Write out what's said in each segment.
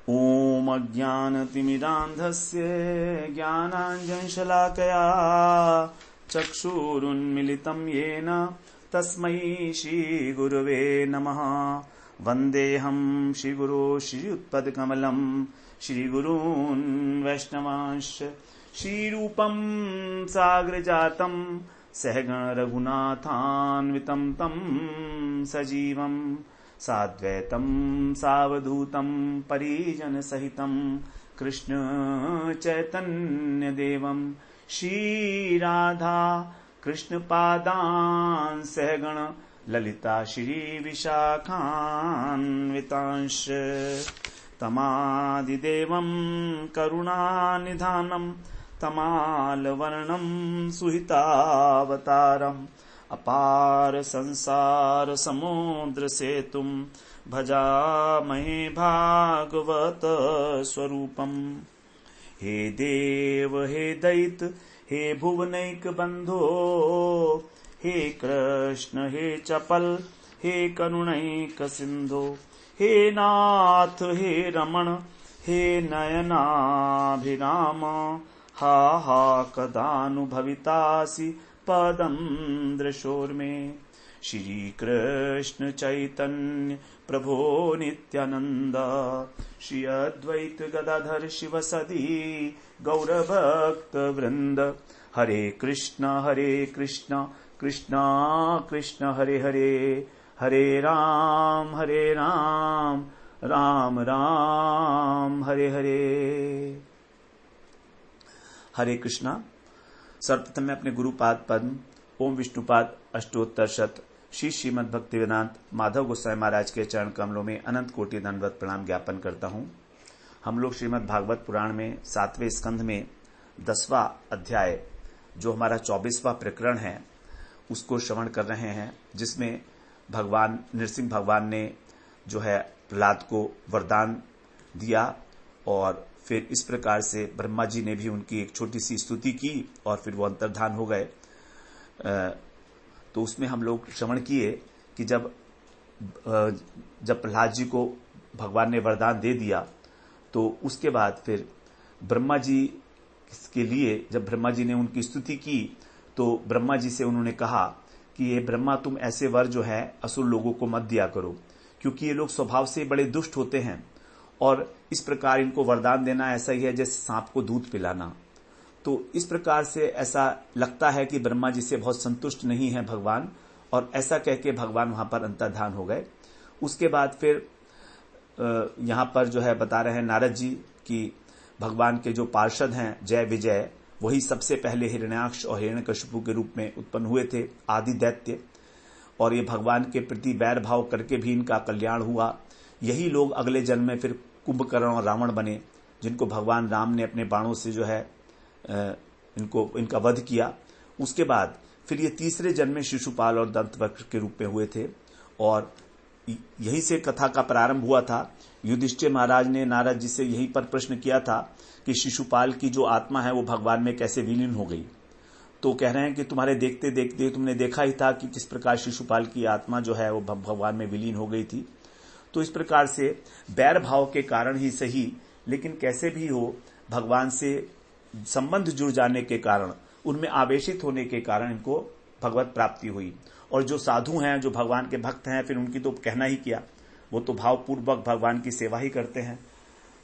ॐ अज्ञानतिमिरान्धस्य ज्ञानाञ्जनशलाकया चक्षुरुन्मिलितं येन तस्मै श्रीगुरवे नमः। वन्देऽहं श्रीगुरो श्रीयुत्पदकमलं श्रीगुरून् वैष्णवांश्च श्रीरूपं साग्रजातं सहगण रघुनाथान्वितं तं सजीवं साद्वैतं सावधूतं परिजनसहितं कृष्ण चैतन्यदेवं श्रीराधा कृष्णपादान् सहगण ललिता श्रीविशाखान्वितांश्च तमादिदेवं करुणानिधानं तमालवर्णं सुहितावतारम् अपार संसार समुद्र सेतुं भजामहे भागवत स्वरूपम्। हे देव हे दैत हे भुवनैक बंधो हे कृष्ण हे चपल हे करुणैक सिंधो हे नाथ हे रमण हे नयनाभिराम हा हा कदानुभवितासि पदं दृशोर्मे। श्री कृष्ण चैतन्य प्रभो नित्यानंद श्री अद्वैत गदाधर शिवसदी गौरभक्त वृंद। हरे कृष्ण कृष्ण कृष्ण हरे हरे हरे राम राम राम हरे हरे। हरे कृष्णा। सर्वप्रथम मैं अपने गुरुपाद पद्म ओम विष्णुपाद अष्टोत्तर शत श्री श्रीमद् भक्तिवेदांत माधव गोस्वामी महाराज के चरण कमलों में अनंत कोटि दंडवत प्रणाम ज्ञापन करता हूँ। हम लोग श्रीमद् भागवत पुराण में 7वें स्कंध में 10वां अध्याय जो हमारा 24वां प्रकरण है उसको श्रवण कर रहे हैं, जिसमें भगवान नृसिंह भगवान ने जो है प्रहलाद को वरदान दिया और फिर इस प्रकार से ब्रह्मा जी ने भी उनकी एक छोटी सी स्तुति की और फिर वो अंतर्धान हो गए। तो उसमें हम लोग श्रवण किए कि जब प्रहलाद जी को भगवान ने वरदान दे दिया तो उसके बाद फिर ब्रह्मा जी के लिए जब ब्रह्मा जी ने उनकी स्तुति की तो ब्रह्मा जी से उन्होंने कहा कि ये ब्रह्मा तुम ऐसे वर जो है असुर लोगों को मत दिया करो, क्योंकि ये लोग स्वभाव से बड़े दुष्ट होते हैं और इस प्रकार इनको वरदान देना ऐसा ही है जैसे सांप को दूध पिलाना। तो इस प्रकार से ऐसा लगता है कि ब्रह्मा जी से बहुत संतुष्ट नहीं है भगवान, और ऐसा कह के भगवान वहां पर अंतर्धान हो गए। उसके बाद फिर यहां पर जो है बता रहे हैं नारद जी कि भगवान के जो पार्षद हैं जय विजय, वही सबसे पहले हिरण्याक्ष और हिरण्यकशिपु के रूप में उत्पन्न हुए थे, आदि दैत्य, और ये भगवान के प्रति बैर भाव करके भी इनका कल्याण हुआ। यही लोग अगले जन्म में फिर कुंभकर्ण और रावण बने, जिनको भगवान राम ने अपने बाणों से जो है इनका वध किया। उसके बाद फिर ये तीसरे जन्म में शिशुपाल और दंतवक्र के रूप में हुए थे, और यही से कथा का प्रारंभ हुआ था। युधिष्ठिर महाराज ने नारद जी से यही पर प्रश्न किया था कि शिशुपाल की जो आत्मा है वो भगवान में कैसे विलीन हो गई। तो कह रहे हैं कि तुम्हारे देखते देखते तुमने देखा ही था कि किस प्रकार शिशुपाल की आत्मा जो है वो भगवान में विलीन हो गई थी। तो इस प्रकार से बैर भाव के कारण ही सही, लेकिन कैसे भी हो भगवान से संबंध जुड़ जाने के कारण, उनमें आवेशित होने के कारण इनको भगवत प्राप्ति हुई। और जो साधु हैं, जो भगवान के भक्त हैं, फिर उनकी तो कहना ही किया, वो तो भावपूर्वक भगवान की सेवा ही करते हैं।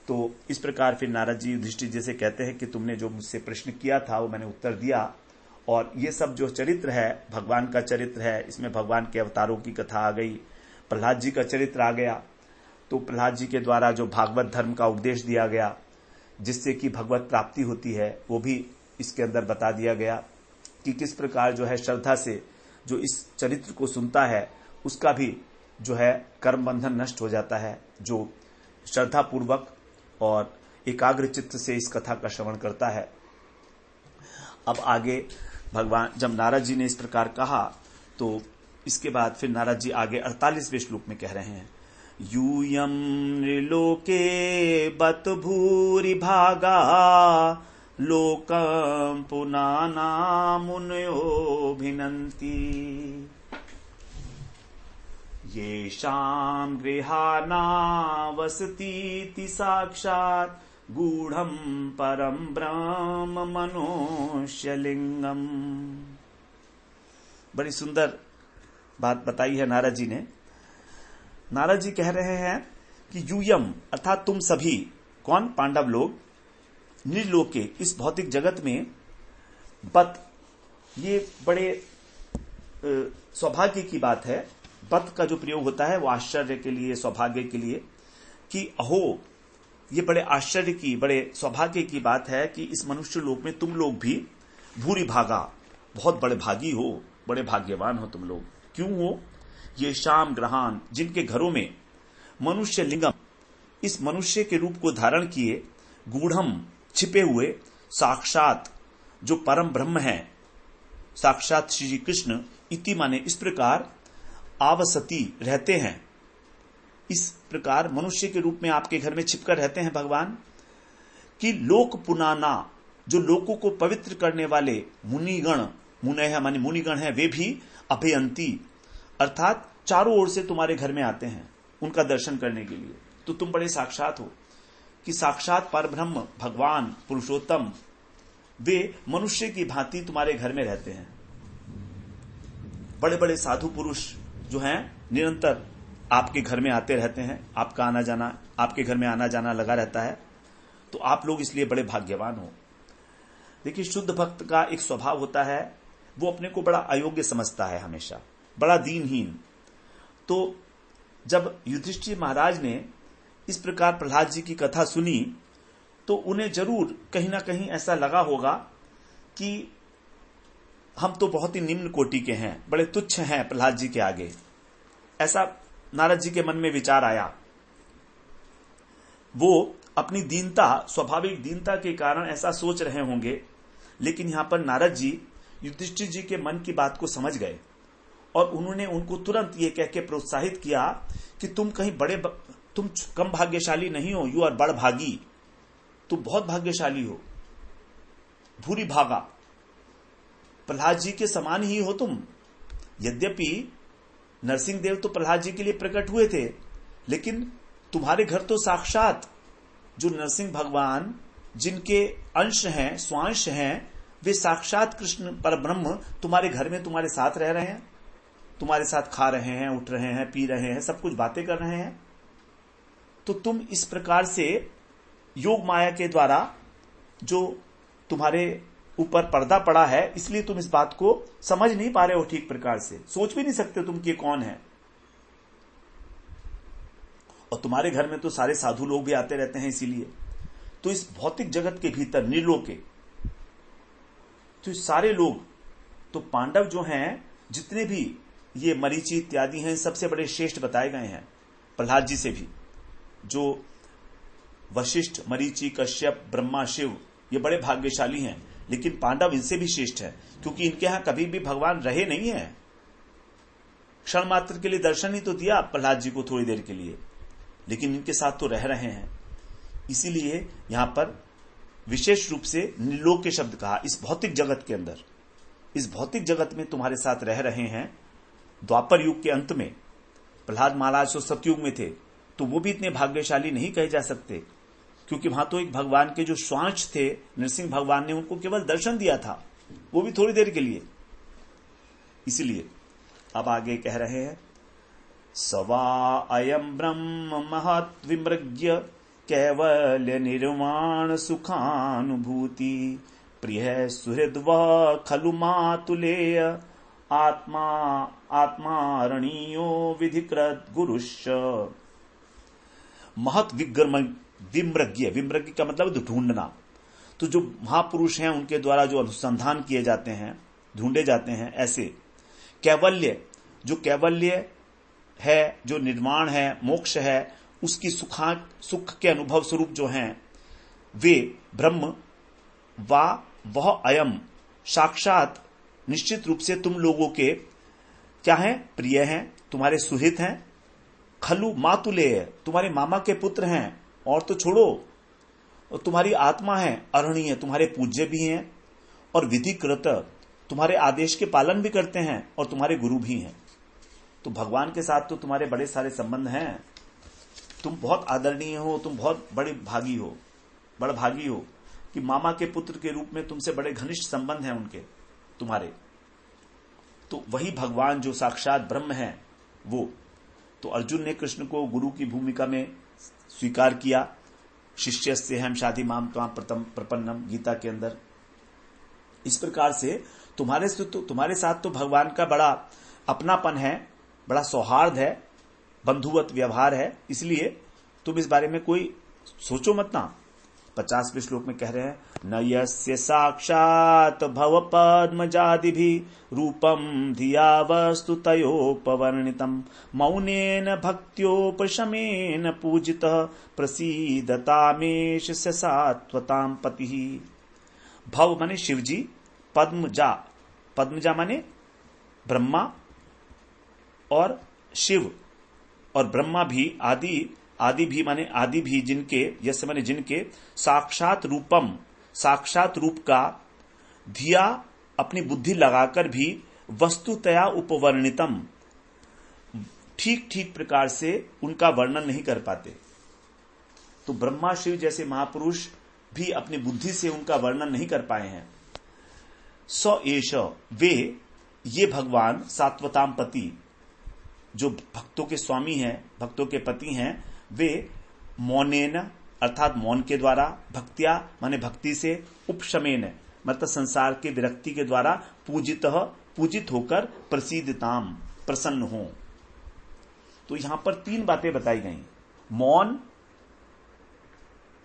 तो इस प्रकार फिर नारद जी युधिष्ठिर जी से कहते हैं कि तुमने जो मुझसे प्रश्न किया था वो मैंने उत्तर दिया, और ये सब जो चरित्र है भगवान का चरित्र है, इसमें भगवान के अवतारों की कथा आ गई, प्रहलाद जी का चरित्र आ गया। तो प्रहलाद जी के द्वारा जो भागवत धर्म का उपदेश दिया गया जिससे कि भगवत प्राप्ति होती है, वो भी इसके अंदर बता दिया गया कि किस प्रकार जो है श्रद्धा से जो इस चरित्र को सुनता है उसका भी जो है कर्म बंधन नष्ट हो जाता है, जो श्रद्धा पूर्वक और एकाग्र चित्त से इस कथा का श्रवण करता है। अब आगे भगवान जब नारद जी ने इस प्रकार कहा तो इसके बाद फिर नारद जी आगे 48वें श्लोक में कह रहे हैं, यूयं नृलोके बत भूरि भागा लोकं पुनाना मुनयो भिनन्ति। येषाम् गृहाणावसतीति साक्षात् गूढ़म परम ब्रह्म मनुष्यलिंगम। बड़ी सुंदर बात बताई है नारद जी ने। नारद जी कह रहे हैं कि यूयम अर्थात तुम सभी, कौन? पांडव लोग, निर्लोके इस भौतिक जगत में, बत, ये बड़े सौभाग्य की बात है। बत का जो प्रयोग होता है वो आश्चर्य के लिए, सौभाग्य के लिए, कि अहो, ये बड़े आश्चर्य की, बड़े सौभाग्य की बात है कि इस मनुष्य लोक में तुम लोग भी भूरी भागा, बहुत बड़े भागी हो, बड़े भाग्यवान हो तुम लोग। क्यों हो? ये शाम ग्रहान, जिनके घरों में मनुष्य लिंगम, इस मनुष्य के रूप को धारण किए, गूढ़म छिपे हुए, साक्षात जो परम ब्रह्म है, साक्षात श्री कृष्ण, इति माने इस प्रकार, आवसती रहते हैं, इस प्रकार मनुष्य के रूप में आपके घर में छिपकर रहते हैं भगवान, कि लोक पुनाना, जो लोकों को पवित्र करने वाले मुनिगण, मुनय माने मुनिगण है, वे भी अभयंती अर्थात चारों ओर से तुम्हारे घर में आते हैं उनका दर्शन करने के लिए। तो तुम बड़े साक्षात हो कि साक्षात परब्रह्म भगवान पुरुषोत्तम वे मनुष्य की भांति तुम्हारे घर में रहते हैं। बड़े बड़े साधु पुरुष जो हैं निरंतर आपके घर में आते रहते हैं, आपका आना जाना, आपके घर में आना जाना लगा रहता है। तो आप लोग इसलिए बड़े भाग्यवान हो। देखिए, शुद्ध भक्त का एक स्वभाव होता है, वो अपने को बड़ा अयोग्य समझता है, हमेशा बड़ा दीनहीन। तो जब युधिष्ठिर महाराज ने इस प्रकार प्रहलाद जी की कथा सुनी तो उन्हें जरूर कहीं ना कहीं ऐसा लगा होगा कि हम तो बहुत ही निम्न कोटि के हैं, बड़े तुच्छ हैं प्रहलाद जी के आगे। ऐसा नारद जी के मन में विचार आया। वो अपनी दीनता, स्वाभाविक दीनता के कारण ऐसा सोच रहे होंगे, लेकिन यहां पर नारद जी युधिष्ठिर जी के मन की बात को समझ गए और उन्होंने उनको तुरंत ये कह के प्रोत्साहित किया कि तुम कहीं तुम कम भाग्यशाली नहीं हो, यू आर बड़ भागी, तुम बहुत भाग्यशाली हो, भूरी भागा, प्रहलाद जी के समान ही हो तुम। यद्यपि नरसिंह देव तो प्रहलाद जी के लिए प्रकट हुए थे, लेकिन तुम्हारे घर तो साक्षात जो नरसिंह भगवान जिनके अंश हैं, स्वांश हैं, वे साक्षात कृष्ण परब्रह्म तुम्हारे घर में तुम्हारे साथ रह रहे हैं, तुम्हारे साथ खा रहे हैं, उठ रहे हैं, पी रहे हैं, सब कुछ बातें कर रहे हैं। तो तुम इस प्रकार से योग माया के द्वारा जो तुम्हारे ऊपर पर्दा पड़ा है, इसलिए तुम इस बात को समझ नहीं पा रहे हो ठीक प्रकार से, सोच भी नहीं सकते तुम कि कौन है। और तुम्हारे घर में तो सारे साधु लोग भी आते रहते हैं, इसीलिए तो इस भौतिक जगत के भीतर निर्लोके तो सारे लोग, तो पांडव जो हैं, जितने भी ये मरीचि इत्यादि हैं, सबसे बड़े श्रेष्ठ बताए गए हैं प्रहलाद जी से भी। जो वशिष्ठ, मरीचि, कश्यप, ब्रह्मा, शिव, ये बड़े भाग्यशाली हैं, लेकिन पांडव इनसे भी श्रेष्ठ है, क्योंकि इनके यहां कभी भी भगवान रहे नहीं है। क्षण मात्र के लिए दर्शन ही तो दिया प्रहलाद जी को, थोड़ी देर के लिए, लेकिन इनके साथ तो रह रहे हैं। इसीलिए यहां पर विशेष रूप से निर्लोक के शब्द कहा। इस भौतिक जगत के अंदर, इस भौतिक जगत में तुम्हारे साथ रह रहे हैं। द्वापर युग के अंत में प्रहलाद महाराज तो सतयुग में थे, तो वो भी इतने भाग्यशाली नहीं कहे जा सकते, क्योंकि वहां तो एक भगवान के जो स्वांश थे नरसिंह भगवान ने उनको केवल दर्शन दिया था, वो भी थोड़ी देर के लिए। इसलिए अब आगे कह रहे हैं, सवा अयम ब्रह्म महत् विमृग्य कैवल्य निर्वाण सुखानुभूति प्रिय सुहृद्व खलु मातुलेय आत्मा आत्मारणीयो विधिकृत गुरुश्च। महत् विमृग्य, विमृग्य का मतलब ढूंढना। तो जो महापुरुष हैं उनके द्वारा जो अनुसंधान किए जाते हैं, ढूंढे जाते हैं, ऐसे कैवल्य, जो कैवल्य है, जो निर्वाण है, मोक्ष है, उसकी सुख के अनुभव स्वरूप जो हैं वे ब्रह्म वा वह अयम साक्षात निश्चित रूप से तुम लोगों के क्या हैं, प्रिय हैं, तुम्हारे सुहित हैं। खलु मातुलेय, तुम्हारे मामा के पुत्र हैं, और तो छोड़ो, और तुम्हारी आत्मा है, अरणीय, तुम्हारे पूज्य भी हैं, और विधिकृत, तुम्हारे आदेश के पालन भी करते हैं, और तुम्हारे गुरु भी हैं। तो भगवान के साथ तो तुम्हारे बड़े सारे संबंध हैं, तुम बहुत आदरणीय हो, तुम बहुत बड़े भागी हो, बड़ा भागी हो कि मामा के पुत्र के रूप में तुमसे बड़े घनिष्ठ संबंध हैं उनके तुम्हारे। तो वही भगवान जो साक्षात ब्रह्म है वो। तो अर्जुन ने कृष्ण को गुरु की भूमिका में स्वीकार किया। शिष्यस्य हम शाधि माम त्वाम प्रपन्नम, गीता के अंदर। इस प्रकार से तुम्हारे साथ तो भगवान का बड़ा अपनापन है, बड़ा सौहार्द है, बंधुवत व्यवहार है, इसलिए तुम इस बारे में कोई सोचो मत ना। 50वें श्लोक में कह रहे हैं, न यस्य साक्षात भव पद्मजादिभिः रूपम धिया वस्तु तयोपवर्णितम् मौनेन भक्त्योपशमेन पूजितः प्रसीदतामेष स सात्वतां पतिः। भव माने शिवजी, पद्मजा, पद्मजा माने ब्रह्मा और शिव, और ब्रह्मा भी, आदि भी माने आदि भी, जिनके, यस माने जिनके, साक्षात रूपम, साक्षात रूप का, धिया अपनी बुद्धि लगाकर भी, वस्तुतया उपवर्णितम, ठीक ठीक प्रकार से उनका वर्णन नहीं कर पाते। तो ब्रह्मा शिव जैसे महापुरुष भी अपनी बुद्धि से उनका वर्णन नहीं कर पाए हैं। स एष, वे, ये भगवान सात्वताम पति, जो भक्तों के स्वामी हैं, भक्तों के पति हैं, वे मौनेन अर्थात मौन के द्वारा, भक्त्या माने भक्ति से, उपशमेन मतलब संसार के विरक्ति के द्वारा, पूजित होकर, प्रसीदताम प्रसन्न हो। तो यहां पर 3 बातें बताई गई, मौन,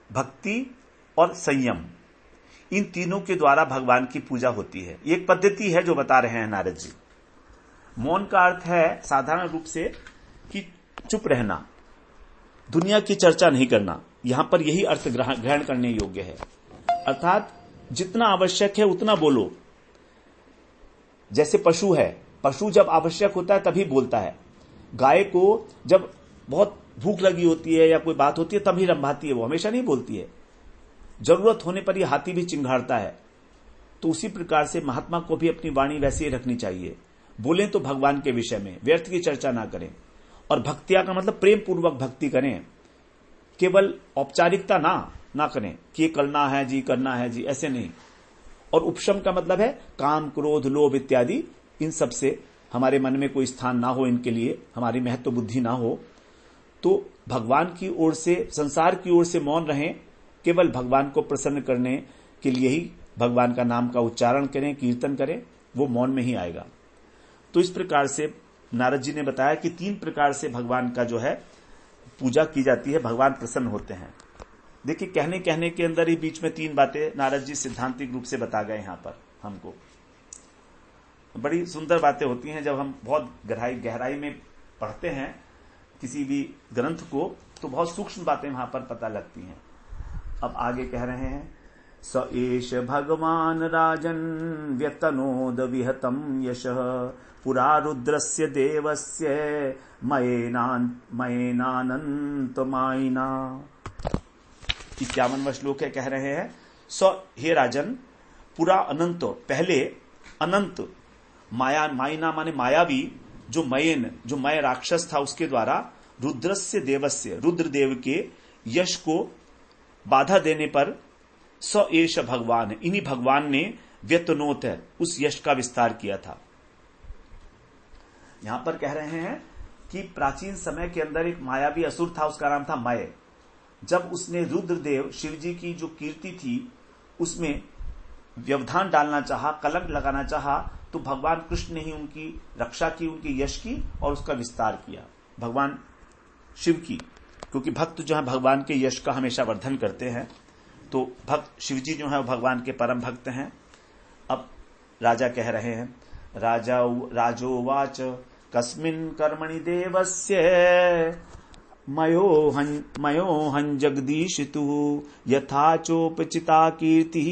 भक्ति और संयम। इन तीनों के द्वारा भगवान की पूजा होती है। एक पद्धति है जो बता रहे हैं नारद जी। मौन का अर्थ है साधारण रूप से कि चुप रहना, दुनिया की चर्चा नहीं करना। यहां पर यही अर्थ ग्रहण करने योग्य है, अर्थात जितना आवश्यक है उतना बोलो। जैसे पशु है, पशु जब आवश्यक होता है तभी बोलता है। गाय को जब बहुत भूख लगी होती है या कोई बात होती है तभी रंभाती है, वो हमेशा नहीं बोलती है। जरूरत होने पर यह हाथी भी चिंघाड़ता है। तो उसी प्रकार से महात्मा को भी अपनी वाणी वैसे ही रखनी चाहिए। बोलें तो भगवान के विषय में, व्यर्थ की चर्चा ना करें। और भक्तिया का मतलब प्रेम पूर्वक भक्ति करें, केवल औपचारिकता ना करें कि ये करना है जी, करना है जी, ऐसे नहीं। और उपशम का मतलब है काम, क्रोध, लोभ इत्यादि, इन सब से हमारे मन में कोई स्थान ना हो, इनके लिए हमारी महत्व बुद्धि ना हो। तो भगवान की ओर से, संसार की ओर से मौन रहें, केवल भगवान को प्रसन्न करने के लिए ही भगवान का नाम का उच्चारण करें, कीर्तन करें, वो मौन में ही आएगा। तो इस प्रकार से नारद जी ने बताया कि 3 प्रकार से भगवान का जो है पूजा की जाती है, भगवान प्रसन्न होते हैं। देखिए, कहने के अंदर ही बीच में 3 बातें नारद जी सिद्धांतिक रूप से बता गए। यहां पर हमको बड़ी सुंदर बातें होती हैं जब हम बहुत गहराई में पढ़ते हैं किसी भी ग्रंथ को, तो बहुत सूक्ष्म बातें वहां पर पता लगती हैं। अब आगे कह रहे हैं, स एष भगवान राजन व्यतनोद विहतम यशः पुरा रुद्रस्य देवस्य मयेनानंतमायिना। 51वां श्लोक है, कह रहे हैं, हे राजन, पुरा अनंत, पहले अनंत, मायिना माने मायावी, जो मय राक्षस था उसके द्वारा, रुद्रस्य देवस्य, रुद्रदेव के यश को बाधा देने पर, स एष भगवान, इन्हीं भगवान ने व्यतनोत है, उस यश का विस्तार किया था। यहां पर कह रहे हैं कि प्राचीन समय के अंदर एक मायावी असुर था, उसका नाम था मय। जब उसने रुद्रदेव शिवजी की जो कीर्ति थी उसमें व्यवधान डालना चाहा, कलंक लगाना चाहा, तो भगवान कृष्ण ने ही उनकी रक्षा की, उनकी यश की और उसका विस्तार किया, भगवान शिव की। क्योंकि भक्त जो है भगवान के यश का हमेशा वर्धन करते हैं। तो भक्त शिवजी जो है वो भगवान के परम भक्त हैं। अब राजा कह रहे हैं, राजोवाच कस्मिन् कर्मणि देवस्य मयोहं जगदीशितु यथा चोपचिता कीर्तिः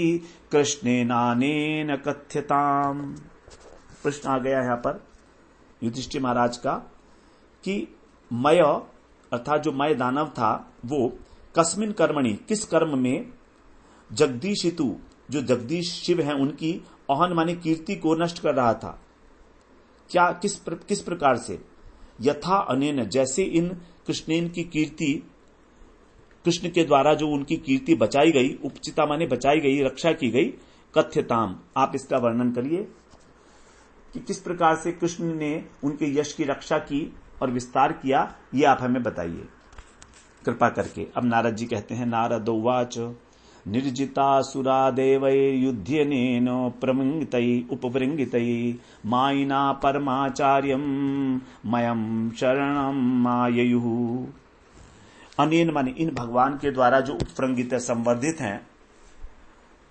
कृष्णेनानेन कथ्यताम्। प्रश्न आ गया यहाँ पर युधिष्ठिर महाराज का कि मय अर्थात जो मय दानव था वो कस्मिन कर्मणि, किस कर्म में, जगदीशितु, जो जगदीश शिव हैं उनकी, अहन माने कीर्ति को नष्ट कर रहा था। क्या किस प्रकार से, यथा अनेन, जैसे इन कृष्णेन की कीर्ति, कृष्ण के द्वारा जो उनकी कीर्ति बचाई गई, उपचिता माने बचाई गई, रक्षा की गई, कथ्यताम, आप इसका वर्णन करिए कि किस प्रकार से कृष्ण ने उनके यश की रक्षा की और विस्तार किया, ये आप हमें बताइए कृपा करके। अब नारद जी कहते हैं, नारद उवाच निर्जिता सुरा देवैर्युध्यनेन प्रमृंगितै उपवृंगितै मायिना परमाचार्यम मयम शरणम माययुः। अनेन माने इन भगवान के द्वारा जो उपवृंगित संवर्धित हैं,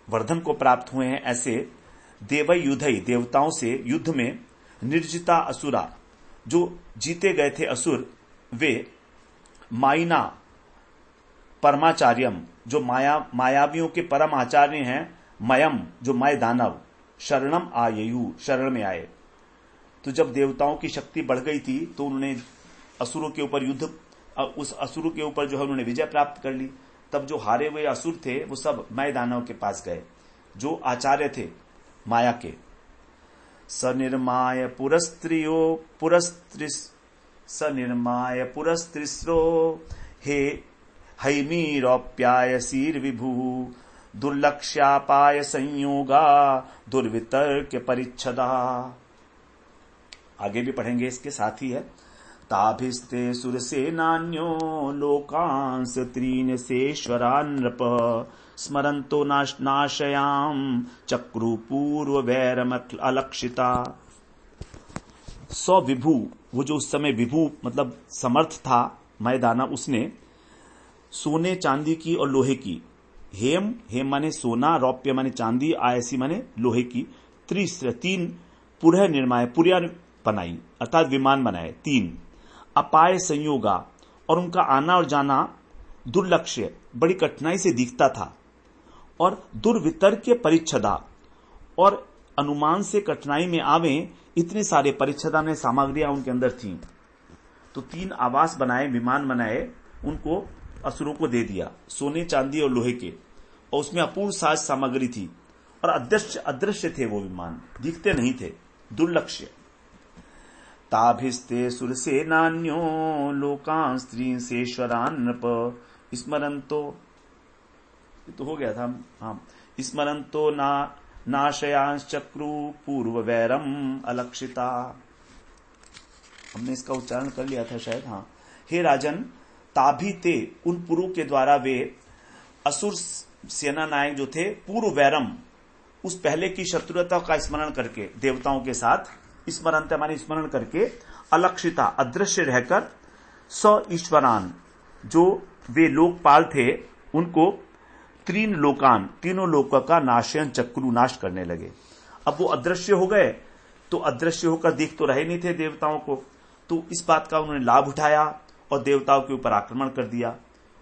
वर्धन को प्राप्त हुए हैं, ऐसे देवै युद्धई, देवताओं से युद्ध में, निर्जिता असुरा, जो जीते गए थे असुर, वे मायिना परमाचार्यम, जो मायावियों के परम आचार्य हैं, मयम, जो माय दानव, शरणम आययु, शरण में आए। तो जब देवताओं की शक्ति बढ़ गई थी तो उन्होंने असुरों के ऊपर युद्ध, उस असुरों के ऊपर जो है उन्होंने विजय प्राप्त कर ली। तब जो हारे हुए असुर थे वो सब माय दानव के पास गए, जो आचार्य थे माया के। सनिर्माय पुरस्त्रिस्रो हे हैमीरोप्यायसीर विभु दुर्लक्ष्यापाय संयोगा दुर्वितर्क परिच्छदा। आगे भी पढ़ेंगे, इसके साथ ही है। ताभिस्ते सुरसेनान्यो लोकांस त्रीन सेश्वरान् नृप स्मरन्तो नाशयाम चक्रु पूर्व वैरम अलक्षिता। सौ विभु, वो जो उस समय विभु मतलब समर्थ था मैदाना, उसने सोने चांदी की और लोहे की, हेम माने सोना, रौप्य माने चांदी, आयसी माने लोहे की, त्रिस्र तीन, पुरह निर्माय पुर्या बनाई अर्थात विमान बनाए तीन, अपाय संयोगा, और उनका आना और जाना दुर्लक्ष्य बड़ी कठिनाई से दिखता था, और दुर्वितर्क परिच्छदा, और अनुमान से कठिनाई में आवे इतने सारे परिच्छदा में सामग्रियां उनके अंदर थीं। तो तीन आवास बनाए, विमान बनाए, उनको असुरों को दे दिया, सोने चांदी और लोहे के, और उसमें अपूर्व साज सामग्री थी, और अदृश्य थे वो विमान, दिखते नहीं थे, दुर्लक्ष्य। ताभिस्ते सुरसेनान्यो लोकान् स्त्रींसेश्वरान् नृप स्मरन्तो, तो हो गया था, हाँ, स्मरन्तो नाशयांश चक्रु पूर्व वैरम अलक्षिता। हमने इसका उच्चारण कर लिया था शायद, हाँ। हे राजन, ताभी ते, उन पुरु के द्वारा वे असुर सेना नायक जो थे, पूर्व वैरम, उस पहले की शत्रुता का स्मरण करके, देवताओं के साथ स्मरणते माने स्मरण करके, अलक्षिता अदृश्य रहकर, स ईश्वरान, जो वे लोकपाल थे, उनको तीन लोकान, तीनों लोकों का नाशयन चक्रु, नाश करने लगे। अब वो अदृश्य हो गए, तो अदृश्य होकर दिख तो रहे नहीं थे देवताओं को, तो इस बात का उन्होंने लाभ उठाया और देवताओं के ऊपर आक्रमण कर दिया,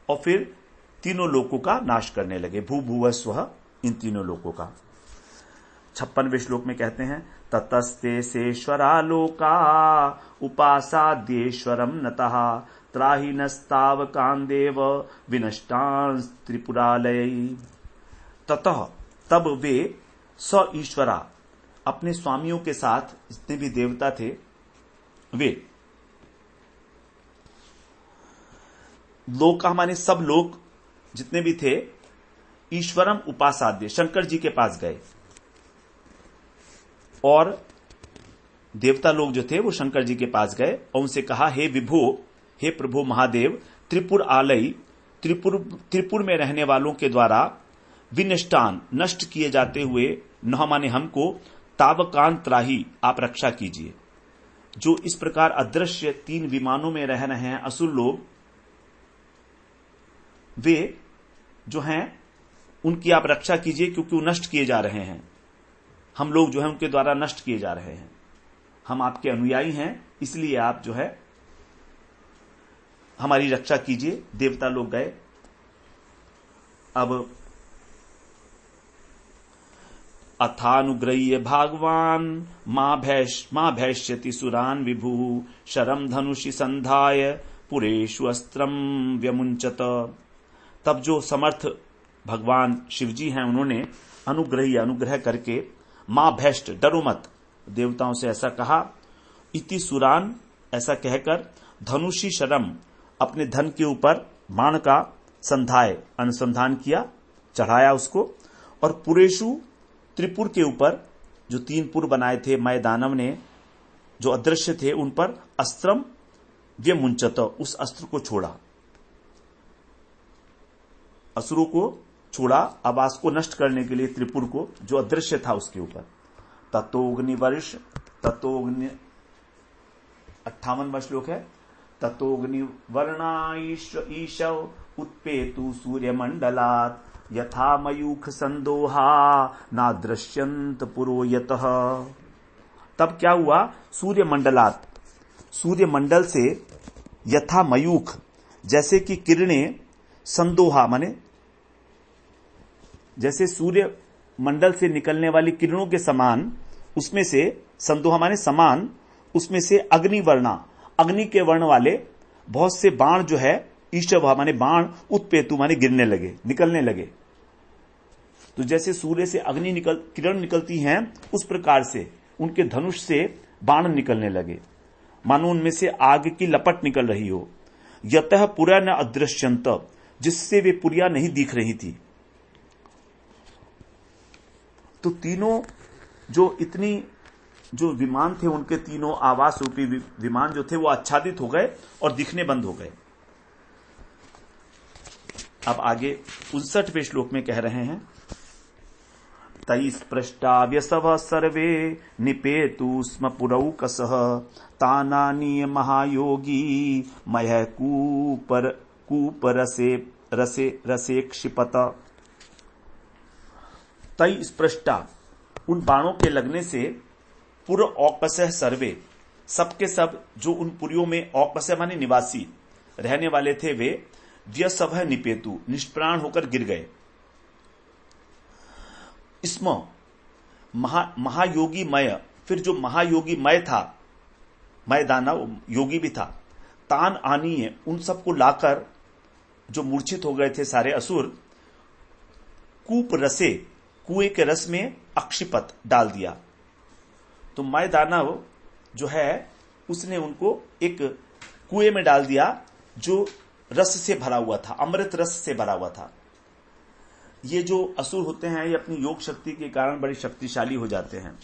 और फिर तीनों लोकों का नाश करने लगे, भू भुव स्वः, इन तीनों लोकों का। 56वें श्लोक में कहते हैं, ततस्ते सेश्वरा लोका उपासाद्येश्वरम नतः त्राहि नस्ताव कांदेव विनष्टांस त्रिपुरालय। ततः, तब वे स ईश्वरा, अपने स्वामियों के साथ, जितने भी देवता थे वे, लोका माने सब लोग जितने भी थे, ईश्वरम उपासाद्य, शंकर जी के पास गए, और देवता लोग जो थे वो शंकर जी के पास गए और उनसे कहा, हे विभो, हे प्रभु महादेव, त्रिपुर आलय, त्रिपुर में रहने वालों के द्वारा विनष्टान, नष्ट किए जाते हुए, न माने हमको, तावकान त्राही, आप रक्षा कीजिए। जो इस प्रकार अदृश्य तीन विमानों में रह रहे हैं असुर लोग, वे जो हैं उनकी आप रक्षा कीजिए, क्योंकि वो नष्ट किए जा रहे हैं, हम लोग जो है उनके द्वारा नष्ट किए जा रहे हैं, हम आपके अनुयायी हैं, इसलिए आप जो है हमारी रक्षा कीजिए। देवता लोग गए। अब अथानुग्रह्य भागवान मां भैष्यति सुरान विभु शरम धनुषि संधाय पुरेषु अस्त्रम व्यमुंचत। तब जो समर्थ भगवान शिवजी हैं, उन्होंने अनुग्रह करके मां भैष्ट, डरो मत, देवताओं से ऐसा कहा, इति सुरान, ऐसा कहकर धनुषी शरम अपने धन के ऊपर बाण का संधाय अनुसंधान किया, चढ़ाया उसको, और पुरेशु त्रिपुर के ऊपर जो 3 पुर बनाए थे मय दानव ने, जो अदृश्य थे, उन पर अस्त्रम ये मुंचत, उस अस्त्र को छोड़ा, असुरों को छोड़ा, आवास को नष्ट करने के लिए त्रिपुर को जो अदृश्य था उसके ऊपर। तत्ोग्निवर्ष 58वां श्लोक है। ततोग्निवर्णाईश ईशव उत्पेतु सूर्यमंडलात् यथा मयूख संदोहा नादृश्यंत पुरोयतः। तब क्या हुआ? सूर्यमंडलात्, सूर्यमंडल से यथा मयूख, जैसे कि किरणें, संदोहा माने जैसे सूर्य मंडल से निकलने वाली किरणों के समान, उसमें से संदोहा माने समान, उसमें से अग्निवर्णा, अग्नि के वर्ण वाले बहुत से बाण जो है, ईशव माने बाण, उत्पेतु माने गिरने लगे, निकलने लगे। तो जैसे सूर्य से किरण निकलती हैं, उस प्रकार से उनके धनुष से बाण निकलने लगे, मानो उनमें से आग की लपट निकल रही हो। यतः पुरा न अदृश्यंत, जिससे वे पुरिया नहीं दिख रही थी। तो तीनों जो विमान थे, उनके तीनों आवास रूपी विमान जो थे वो आच्छादित हो गए और दिखने बंद हो गए। अब आगे 59वें श्लोक में कह रहे हैं, तैस्पृष्टा व्यसव सर्वे निपेतु स्म पुरौकसः तानानीय महायोगी मय कूपर रसे क्षिपत। तई स्पृष्टा, उन बाणों के लगने से, पुर औकसह सर्वे, सबके सब जो उन पुरियों में औकसह माने निवासी रहने वाले थे, वे व्यसभ निपेतु, निष्प्राण होकर गिर गए। इसमें महायोगी मय, फिर जो महायोगी मय था, मय दानव योगी भी था, तान आनीय, उन सबको लाकर, जो मूर्छित हो गए थे सारे असुर, कूप रसे, कुएं के रस में अक्षिपत, डाल दिया। तो मय दानव जो है उसने उनको एक कुएं में डाल दिया जो रस से भरा हुआ था, अमृत रस से भरा हुआ था। ये जो असुर होते हैं, ये अपनी योग शक्ति के कारण बड़े शक्तिशाली हो जाते हैं।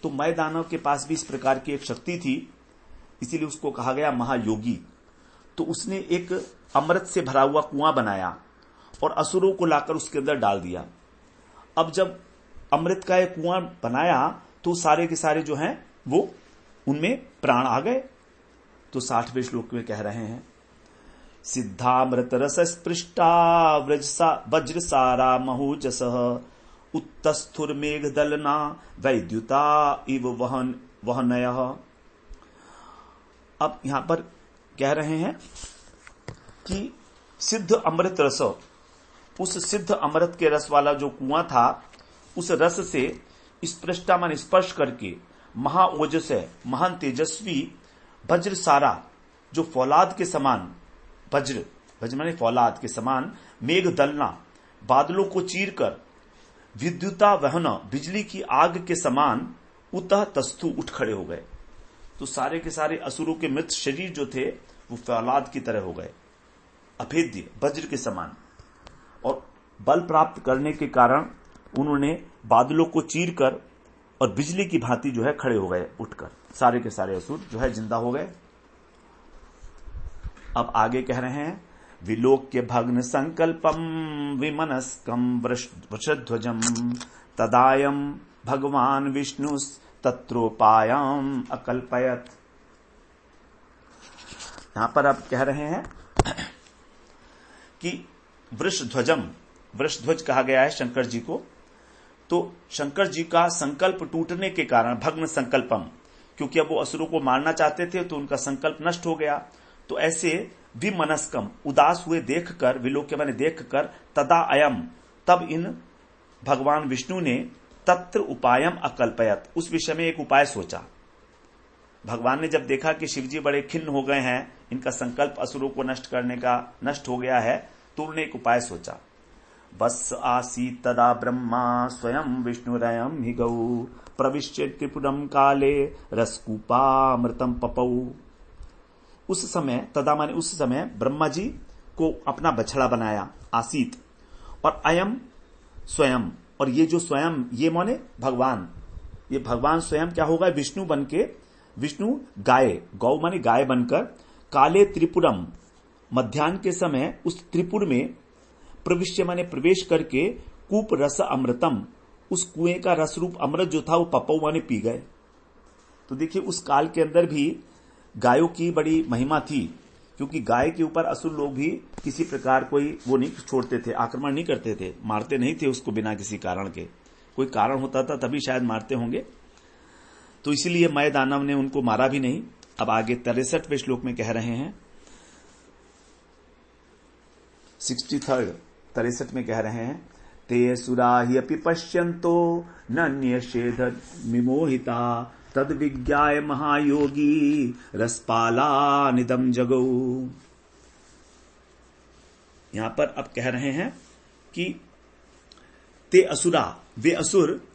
तो मय दानव के पास भी इस प्रकार की एक शक्ति थी, इसीलिए उसको कहा गया महायोगी। तो उसने एक अमृत से भरा हुआ कुआं बनाया और असुरों को लाकर उसके अंदर डाल दिया। अब जब अमृत का एक कुआं बनाया तो सारे के सारे जो हैं वो उनमें प्राण आ गए। तो 60वें श्लोक में कह रहे हैं, सिद्धामृत रस स्पृष्टा वज्र सारा महोजसः उत्तस्थुर मेघ दलना वैद्युता इव वहनयः। अब यहां पर कह रहे हैं कि सिद्ध अमृत रस, उस सिद्ध अमृत के रस वाला जो कुआं था, उस रस से स्पृष्टा मन स्पर्श करके महाओजस है, महान तेजस्वी वज्र सारा, जो फौलाद के समान, वज्र माने फौलाद के समान, मेघ दलना, बादलों को चीर कर, विद्युता वहना, बिजली की आग के समान, उतः तस्थु, उठ खड़े हो गए। तो सारे के सारे असुरों के मृत शरीर जो थे वो फौलाद की तरह हो गए, अभेद्य, वज्र के समान। और बल प्राप्त करने के कारण उन्होंने बादलों को चीर कर और बिजली की भांति जो है खड़े हो गए, उठकर सारे के सारे असुर जो है जिंदा हो गए। अब आगे कह रहे हैं, विलोक्य भग्न संकल्पम विमनस्कम वृषध्वजम तदायम भगवान विष्णु तत्रोपायम अकल्पयत। यहां पर अब कह रहे हैं कि वृषध्वजम, वृषध्वज कहा गया है शंकर जी को। तो शंकर जी का संकल्प टूटने के कारण, भग्न संकल्पम, क्योंकि अब वो असुरों को मारना चाहते थे तो उनका संकल्प नष्ट हो गया। तो ऐसे विमनस्कम, उदास हुए देखकर, विलोक्य माने देखकर, तदा अयम, तब इन भगवान विष्णु ने तत्र उपायम अकल्पयत, उस विषय में एक उपाय सोचा। भगवान ने जब देखा कि शिवजी बड़े खिन्न हो गए हैं, इनका संकल्प असुरों को नष्ट करने का नष्ट हो गया है, तो उन्होंने एक उपाय सोचा। बस आसीत् तदा ब्रह्मा स्वयं विष्णुरयं हि गौ प्रविश्य त्रिपुरम काले रसकूपामृतम पपौ। उस समय, तदा माने उस समय ब्रह्मा जी को अपना बछड़ा बनाया आसीत, और अयम स्वयं, और ये जो स्वयं, ये माने भगवान, ये भगवान स्वयं क्या होगा, विष्णु बनके, विष्णु गाय, गौ माने गाय बनकर, काले त्रिपुरम, मध्याह्न के समय उस त्रिपुर में प्रविष्य माने प्रवेश करके, कूप रस अमृतम, उस कुएं का रस रूप अमृत जो था वो पपौ माने पी गए। तो देखिए उस काल के अंदर भी गायों की बड़ी महिमा थी, क्योंकि गाय के ऊपर असुर लोग भी किसी प्रकार कोई वो नहीं छोड़ते थे, आक्रमण नहीं करते थे, मारते नहीं थे उसको बिना किसी कारण के। कोई कारण होता था तभी शायद मारते होंगे, तो इसीलिए मय दानव ने उनको मारा भी नहीं। अब आगे 63वें श्लोक में कह रहे हैं, 63 में कह रहे हैं, ते सुरा हि अपि पश्यन्तो नन्यशेध विमोहिता तद विज्ञाय महायोगी रसपाला निदम जगौ। यहां पर अब कह रहे हैं कि ते असुरा, वे असुर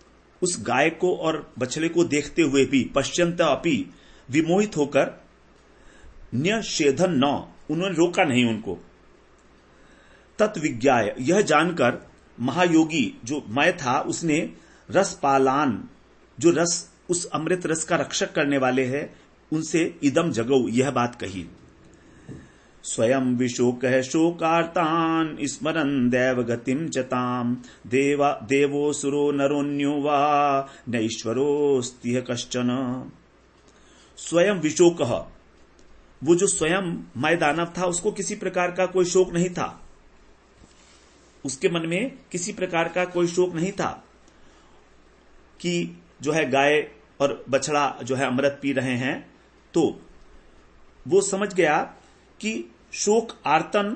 उस गाय को और बछड़े को देखते हुए भी, पश्यंत अपि, विमोहित होकर, न्यषेधन न, उन्होंने रोका नहीं उनको, तत्विज्ञाय, यह जानकर महायोगी जो मय था उसने रसपालान, जो रस, उस अमृत रस का रक्षक करने वाले हैं, उनसे इदम जगौ, यह बात कही। स्वयं विशोक शोकार्तान स्मरन दैव गतिम चताम देवो सुरो नरोन्यो वा नैश्वरोस्तिह कश्चन। स्वयं विशोक, वो जो स्वयं मय दानव था उसको किसी प्रकार का कोई शोक नहीं था, उसके मन में किसी प्रकार का कोई शोक नहीं था कि जो है गाय और बछड़ा जो है अमृत पी रहे हैं। तो वो समझ गया कि शोक आर्तन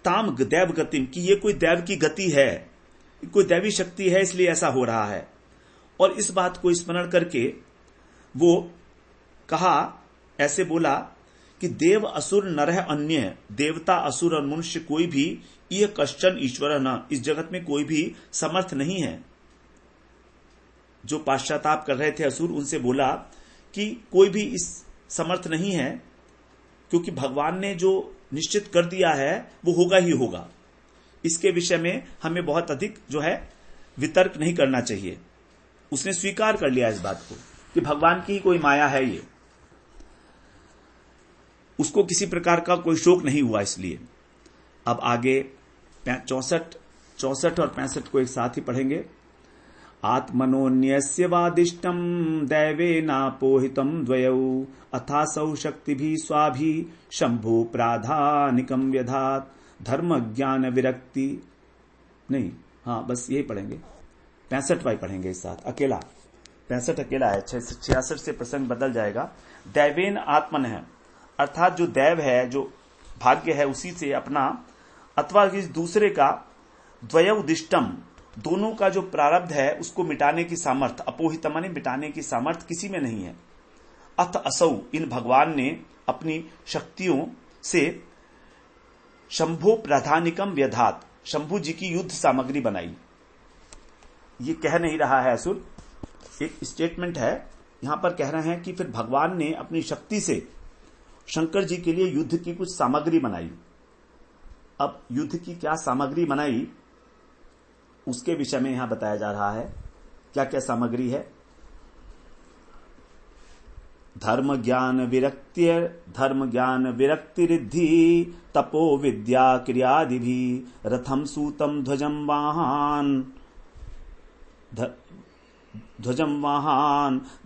ताम दैव गतिम, कि ये कोई दैव की गति है, कोई दैवी शक्ति है, इसलिए ऐसा हो रहा है। और इस बात को स्मरण करके वो कहा, ऐसे बोला कि देव असुर नरह अन्य, देवता असुर और मनुष्य कोई भी, यह कश्चन ईश्वर न, इस जगत में कोई भी समर्थ नहीं है। जो पाश्चाताप कर रहे थे असुर, उनसे बोला कि कोई भी इस समर्थ नहीं है, क्योंकि भगवान ने जो निश्चित कर दिया है वो होगा ही होगा। इसके विषय में हमें बहुत अधिक जो है वितर्क नहीं करना चाहिए। उसने स्वीकार कर लिया इस बात को कि भगवान की ही कोई माया है ये, उसको किसी प्रकार का कोई शोक नहीं हुआ। इसलिए अब आगे 64 और 65 को एक साथ ही पढ़ेंगे। आत्मनोन्यस्य वादिष्टम दैवेनापोहितम द्वयौ अथासौ शक्तिभिः स्वाभिः शंभु प्राधानिकम व्यधात धर्म ज्ञान विरक्ति, नहीं, हाँ बस यही पढ़ेंगे, 65 वाई पढ़ेंगे इस साथ अकेला। 65 अकेला है, 66 से प्रसंग बदल जाएगा। दैवेन आत्मन है, अर्थात जो दैव है, जो भाग्य है, उसी से अपना अथवा किसी दूसरे का, द्वयोदिष्टम, दोनों का जो प्रारब्ध है उसको मिटाने की सामर्थ, अपोहित माने मिटाने की सामर्थ किसी में नहीं है। अथ असौ, इन भगवान ने अपनी शक्तियों से शंभो प्रधानिकम व्यधात, शंभु जी की युद्ध सामग्री बनाई। ये कह नहीं रहा है असुर, एक स्टेटमेंट है, यहां पर कह रहे हैं कि फिर भगवान ने अपनी शक्ति से शंकर जी के लिए युद्ध की कुछ सामग्री बनाई। अब युद्ध की क्या सामग्री बनाई उसके विषय में यहां बताया जा रहा है। क्या क्या सामग्री है? धर्म ज्ञान विरक्ति रिद्धि तपो विद्या क्रियादि भी रथम सूतम ध्वजम वाहन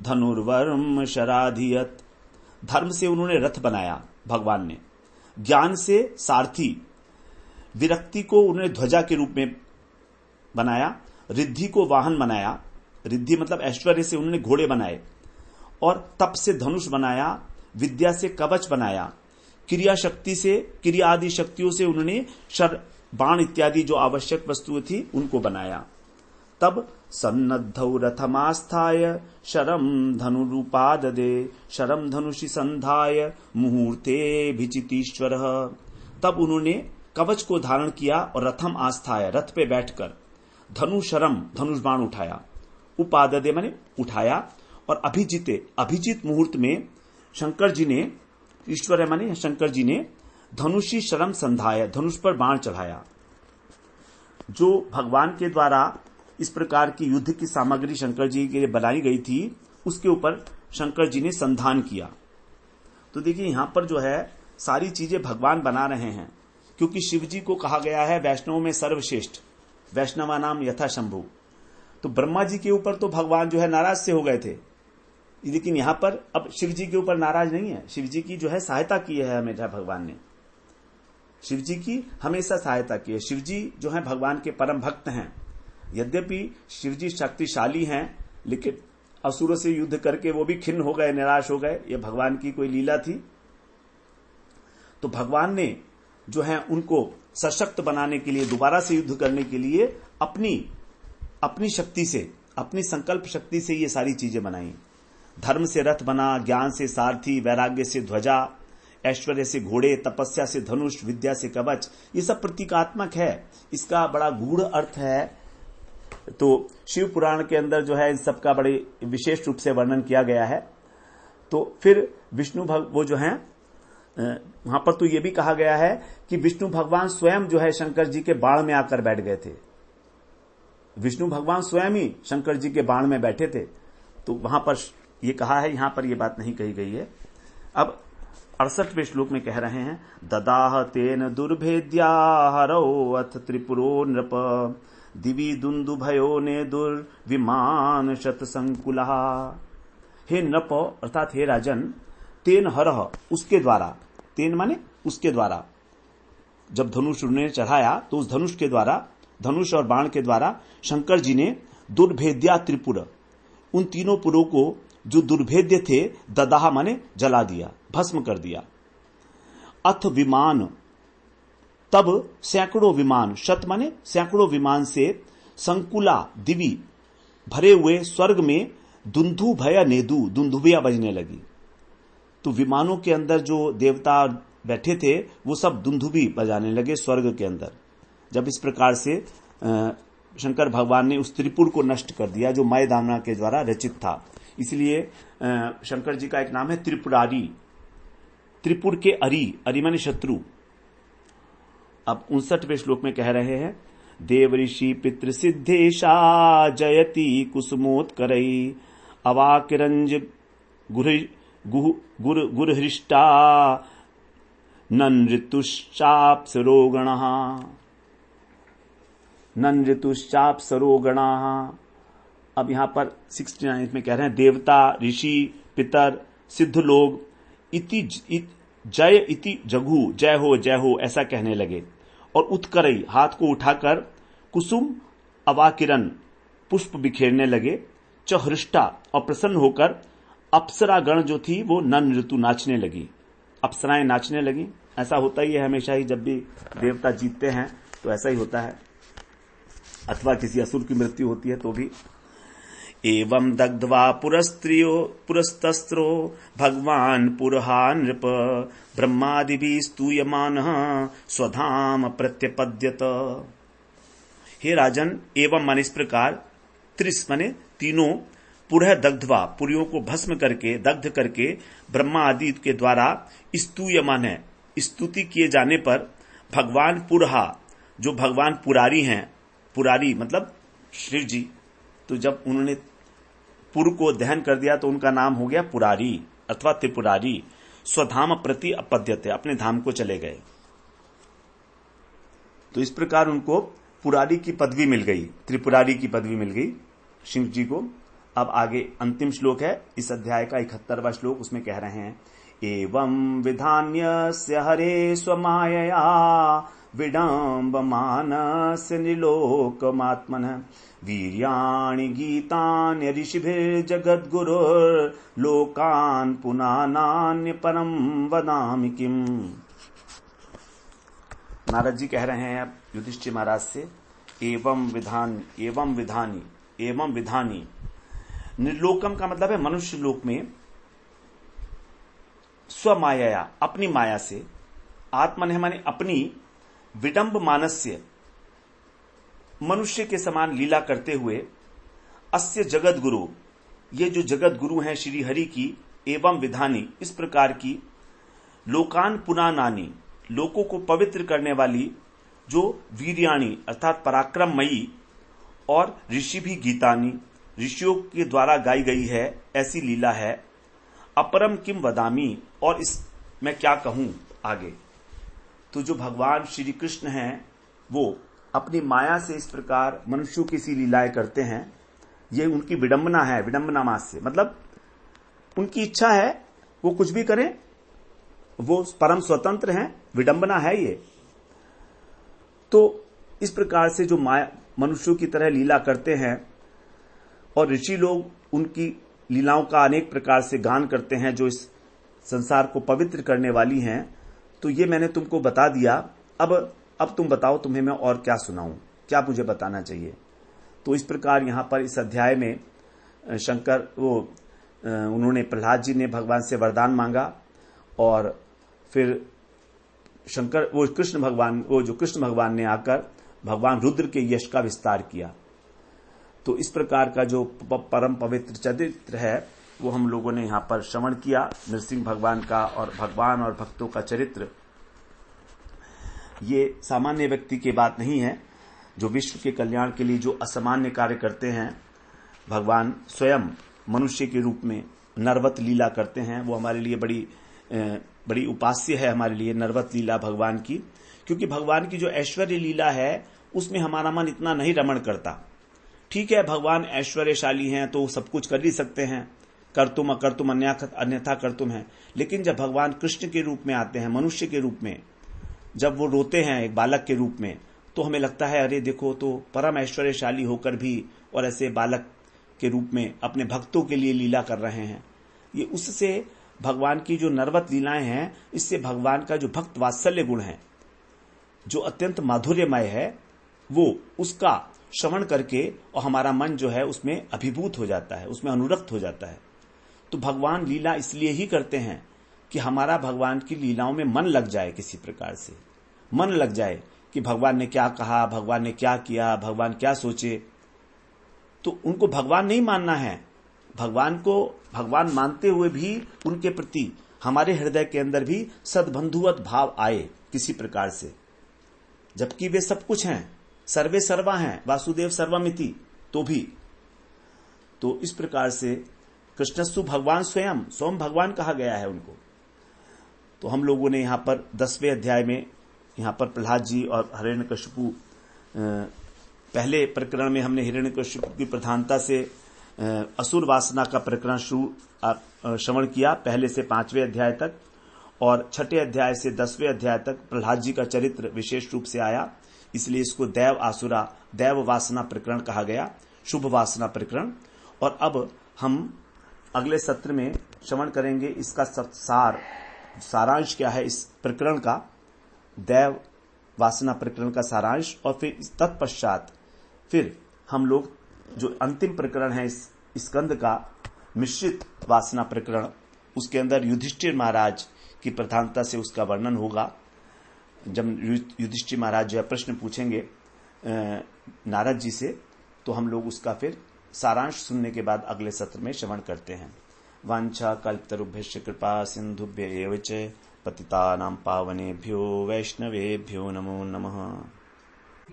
धनुर्वर्म शराधियत। धर्म से उन्होंने रथ बनाया भगवान ने, ज्ञान से सारथी, विरक्ति को उन्होंने ध्वजा के रूप में बनाया, रिद्धि को वाहन बनाया, रिद्धि मतलब ऐश्वर्य से उन्होंने घोड़े बनाए, और तप से धनुष बनाया, विद्या से कवच बनाया, क्रिया शक्ति से, क्रिया आदि शक्तियों से उन्होंने बाण इत्यादि जो आवश्यक वस्तुएं थी उनको बनाया। तब सन्नद्धौ रथमास्थाय शरम धनुरूपाददे शरम धनुषि संधाय मुहूर्ते भिचितीश्वर। तब उन्होंने कवच को धारण किया और रथम आस्थाय, रथ पे बैठकर, धनुशरम, धनुष बाण उठाया, उपाददे माने उठाया, और अभिजित मुहूर्त में शंकर जी ने ईश्वर है माने शंकर जी ने धनुषी शरम संधाय, धनुष पर बाण चढ़ाया। जो भगवान के द्वारा इस प्रकार की युद्ध की सामग्री शंकर जी के लिए बनाई गई थी, उसके ऊपर शंकर जी ने संधान किया। तो देखिए यहां पर जो है सारी चीजें भगवान बना रहे हैं, क्योंकि शिव जी को कहा गया है वैष्णव में सर्वश्रेष्ठ, वैष्णवा नाम यथा शंभु। तो ब्रह्मा जी के ऊपर तो भगवान जो है नाराज से हो गए थे, लेकिन यहां पर अब शिव जी के ऊपर नाराज नहीं है। शिव जी की जो है सहायता की है हमेशा भगवान ने, शिव जी की हमेशा सहायता की है। शिव जी जो है भगवान के परम भक्त हैं। यद्यपि शिव जी शक्तिशाली हैं, लेकिन असुरों से युद्ध करके वो भी खिन्न हो गए, निराश हो गए। ये भगवान की कोई लीला थी। तो भगवान ने जो है उनको सशक्त बनाने के लिए, दोबारा से युद्ध करने के लिए अपनी शक्ति से, अपनी संकल्प शक्ति से ये सारी चीजें बनाई। धर्म से रथ बना, ज्ञान से सारथी, वैराग्य से ध्वजा, ऐश्वर्य से घोड़े, तपस्या से धनुष, विद्या से कवच। ये सब प्रतीकात्मक है, इसका बड़ा गूढ़ अर्थ है। तो शिव पुराण के अंदर जो है इन सबका बड़े विशेष रूप से वर्णन किया गया है। तो फिर विष्णु वो जो है वहां पर तो ये भी कहा गया है कि विष्णु भगवान स्वयं जो है शंकर जी के बाण में आकर बैठ गए थे। विष्णु भगवान स्वयं ही शंकर जी के बाण में बैठे थे। तो वहां पर ये कहा है, यहां पर ये बात नहीं कही गई है। अब 68वें श्लोक में कह रहे हैं, ददाह तेन दुर्भेद्या हरो अथ त्रिपुरो नृप दिवि दुंदुभयो ने दुर्विमान शत संकुला। हे नृप अर्थात हे राजन, तेन हरह उसके द्वारा, तेन माने उसके द्वारा, जब धनुष उन्होंने चढ़ाया तो उस धनुष के द्वारा, धनुष और बाण के द्वारा शंकर जी ने दुर्भेद्या त्रिपुर, उन तीनों पुरों को जो दुर्भेद्य थे, ददाह माने जला दिया, भस्म कर दिया। अथ विमान, तब सैकड़ों विमान, शत माने सैकड़ों विमान से, संकुला दिवी भरे हुए स्वर्ग में दुंदु भय नेदु, दुंदुभिया बजने लगी। तो विमानों के अंदर जो देवता बैठे थे वो सब दुंदुभी बजाने लगे स्वर्ग के अंदर। जब इस प्रकार से शंकर भगवान ने उस त्रिपुर को नष्ट कर दिया जो मय दामना के द्वारा रचित था, इसलिए शंकर जी का एक नाम है त्रिपुरारी, त्रिपुर के अरी, अरी माने शत्रु। अब 59वें श्लोक में कह रहे हैं, देव ऋषि पितृ सिद्धेशा जयति कुसुमोत्करई अवाकिरंज गुरहृष्टा नन ऋतुश्चाप्सरोगणः, नन ऋतुश्चाप्सरोगणः। अब यहां पर 69 में कह रहे हैं, देवता, ऋषि, पितर, सिद्ध लोग इति जय इति जघु, जय हो ऐसा कहने लगे। और उत्करई, हाथ को उठाकर, कुसुम अवाकिरण, पुष्प बिखेरने लगे, च हृष्टा, और प्रसन्न होकर अप्सरा गण जो थी वो नन ऋतु नाचने लगी, अप्सराएं नाचने लगी। ऐसा होता ही है हमेशा ही, जब भी देवता जीतते हैं तो ऐसा ही होता है, अथवा किसी असुर की मृत्यु होती है तो भी। एवं दग्ध्वा पुरस्तस्त्रो भगवान पुरहा नृप ब्रह्मादिभिः स्तूयमानः स्वधाम प्रत्यपद्यत। हे राजन, एवं माने इस प्रकार, त्रिस माने तीनों, पुरह दग्ध्वा, पुरियों को भस्म करके, दग्ध करके, ब्रह्मा आदि के द्वारा स्तूयमान है, स्तुति किए जाने पर, भगवान पुरहा, जो भगवान पुरारी हैं, पुरारी मतलब शिव जी, तो जब उन्होंने पुर को दहन कर दिया तो उनका नाम हो गया पुरारी अथवा त्रिपुरारी। स्वधाम प्रति अपद्यते, अपने धाम को चले गए। तो इस प्रकार उनको पुरारी की पदवी मिल गई, त्रिपुरारी की पदवी मिल गई शिव जी को। अब आगे अंतिम श्लोक है इस अध्याय का 71वां श्लोक, उसमें कह रहे हैं, एवं विधान्यस्य हरे स्वमायया विडम्बमानस्य निलोकमात्मनः वीर्याणि गीतानि ऋषिभिर्जगद्गुरुर्लोकान् पुनानान्य परम वदामि किम्। नारद जी कह रहे हैं अब युधिष्ठिर महाराज से, एवं विधानी, निर्लोकम का मतलब है मनुष्य लोक में, स्वमाया अपनी माया से, आत्मन है माने अपनी, विडंब मानस्य मनुष्य के समान लीला करते हुए, अस्य जगत गुरु, ये जो जगत गुरु हैं श्री हरि की, एवं विधानी इस प्रकार की लोकान पुनानानी, लोकों को पवित्र करने वाली, जो वीर्याणी अर्थात पराक्रममयी, और ऋषि भी गीतानी, ऋषियों के द्वारा गाई गई है ऐसी लीला है। अपरम किम वदामी, और इस मैं क्या कहूं आगे। तो जो भगवान श्री कृष्ण हैं वो अपनी माया से इस प्रकार मनुष्यों की सी लीलाएं करते हैं। ये उनकी विडंबना है, विडंबना मास से मतलब उनकी इच्छा है वो कुछ भी करें, वो परम स्वतंत्र हैं, विडंबना है ये। तो इस प्रकार से जो माया मनुष्यों की तरह लीला करते हैं और ऋषि लोग उनकी लीलाओं का अनेक प्रकार से गान करते हैं जो इस संसार को पवित्र करने वाली हैं। तो ये मैंने तुमको बता दिया। अब तुम बताओ तुम्हें मैं और क्या सुनाऊं, क्या मुझे बताना चाहिए। तो इस प्रकार यहां पर इस अध्याय में शंकर उन्होंने प्रहलाद जी ने भगवान से वरदान मांगा और फिर कृष्ण भगवान ने आकर भगवान रुद्र के यश का विस्तार किया। तो इस प्रकार का जो परम पवित्र चरित्र है वो हम लोगों ने यहां पर श्रवण किया, नरसिंह भगवान का और भगवान और भक्तों का चरित्र। ये सामान्य व्यक्ति की बात नहीं है, जो विश्व के कल्याण के लिए जो असामान्य कार्य करते हैं, भगवान स्वयं मनुष्य के रूप में नरवत लीला करते हैं। वो हमारे लिए बड़ी उपास्य है, हमारे लिए नरवत लीला भगवान की, क्योंकि भगवान की जो ऐश्वर्य लीला है उसमें हमारा मन इतना नहीं रमण करता। ठीक है, भगवान ऐश्वर्यशाली हैं तो सब कुछ कर ही सकते हैं, कर्तुम अकर्तुम अन्यथा कर्तुम है। लेकिन जब भगवान कृष्ण के रूप में आते हैं, मनुष्य के रूप में, जब वो रोते हैं एक बालक के रूप में, तो हमें लगता है अरे देखो, तो परम ऐश्वर्यशाली होकर भी और ऐसे बालक के रूप में अपने भक्तों के लिए लीला कर रहे हैं। ये उससे भगवान की जो नरवत लीलाएं हैं, इससे भगवान का जो भक्त वात्सल्य गुण है, जो अत्यंत माधुर्यमय है, वो उसका श्रवण करके और हमारा मन जो है उसमें अभिभूत हो जाता है, उसमें अनुरक्त हो जाता है। तो भगवान लीला इसलिए ही करते हैं कि हमारा भगवान की लीलाओं में मन लग जाए, किसी प्रकार से मन लग जाए कि भगवान ने क्या कहा, भगवान ने क्या किया, भगवान क्या सोचे। तो उनको भगवान नहीं मानना है, भगवान को भगवान मानते हुए भी उनके प्रति हमारे हृदय के अंदर भी सद्बंधुवत भाव आए किसी प्रकार से, जबकि वे सब कुछ हैं, सर्वे सर्वा हैं, वासुदेव सर्वमिति, तो भी। तो इस प्रकार से कृष्णस्तु भगवान स्वयं भगवान कहा गया है उनको। तो हम लोगों ने यहां पर 10वें अध्याय में यहां पर प्रहलाद जी और हिरण्यकशिपु, पहले प्रकरण में हमने हिरण्यकशिपु की प्रधानता से असुर वासना का प्रकरण श्रवण किया, पहले से 5वें अध्याय तक, और 6ठे अध्याय से 10वें अध्याय तक प्रहलाद जी का चरित्र विशेष रूप से आया, इसलिए इसको दैव वासना प्रकरण कहा गया, शुभ वासना प्रकरण। और अब हम अगले सत्र में श्रवण करेंगे इसका सारांश क्या है इस प्रकरण का, दैव वासना प्रकरण का सारांश। और फिर तत्पश्चात फिर हम लोग जो अंतिम प्रकरण है इस स्कंद का, मिश्रित वासना प्रकरण, उसके अंदर युधिष्ठिर महाराज की प्रधानता से उसका वर्णन होगा। जब युधिष्ठिर महाराज जो है प्रश्न पूछेंगे नारद जी से, तो हम लोग उसका फिर सारांश सुनने के बाद अगले सत्र में श्रवण करते हैं। वांछा कल्पतरुभ्यश्च कृपा सिंधुभ्य एव च पतितानां पावनेभ्यो वैष्णवेभ्यो नमो नमः।